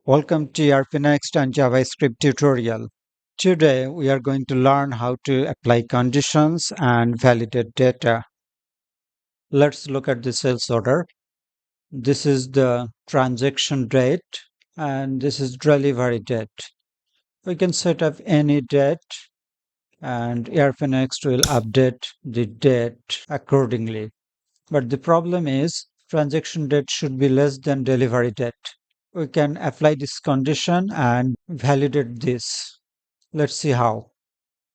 Welcome to ERPNext and JavaScript tutorial. Today we are going to learn how to apply conditions and validate data. Let's look at the sales order. This is the transaction date and this is delivery date. We can set up any date and ERPNext will update the date accordingly. But the problem is transaction date should be less than delivery date. We can apply this condition and validate this. Let's see how.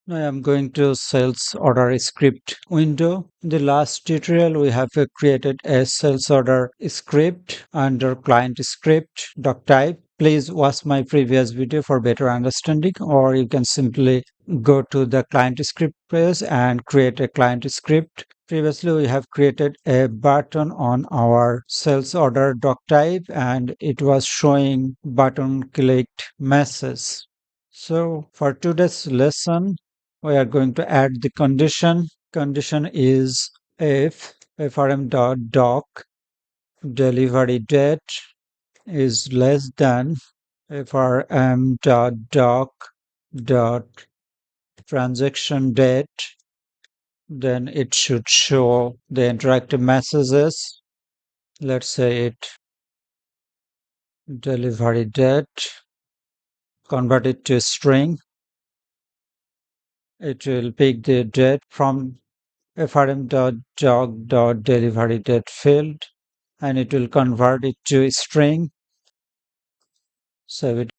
Now I'm going to sales order script window. In the last tutorial, we have created a sales order script under client script doc type. Please watch my previous video for better understanding, or you can simply go to the client script page and create a client script. Previously, we have created a button on our sales order doc type and it was showing button clicked message. So for today's lesson, we are going to add the condition. Condition is if frm.doc delivery date is less than frm.doc.transaction date, then it should show the interactive messages. Let's say it delivery date, convert it to string. It will pick the date from frm.doc.delivery date field and it will convert it to a string. Save it.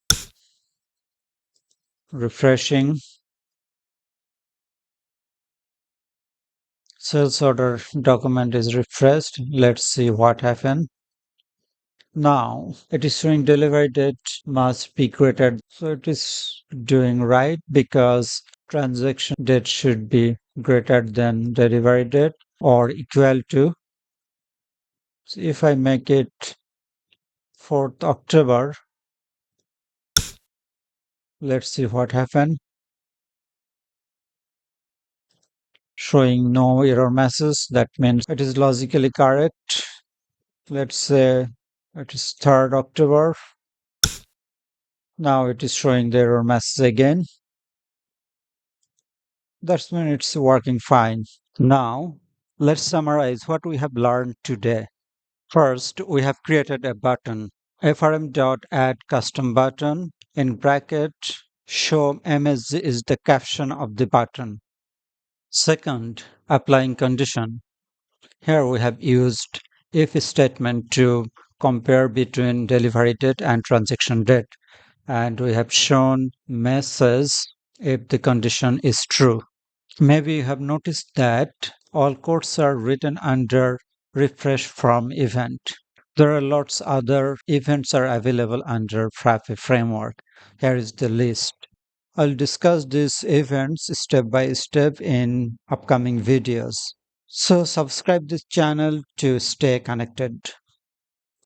Refreshing. Sales order document is refreshed. Let's see what happened. Now it is showing delivery date must be greater. So it is doing right because transaction date should be greater than delivery date or equal to. So if I make it 4th October, let's see what happened. Showing no error message. That means it is logically correct. Let's say it is 3rd October. Now it is showing the error message again. That's when it's working fine. Now let's summarize what we have learned today. First, we have created a button. frm.add custom button. In bracket, show MSG is the caption of the button. Second, applying condition. Here we have used if statement to compare between delivery date and transaction date. And we have shown message if the condition is true. Maybe you have noticed that all codes are written under refresh from event. There are lots other events are available under Frappe framework. Here is the list. I'll discuss these events step by step in upcoming videos. So subscribe this channel to stay connected.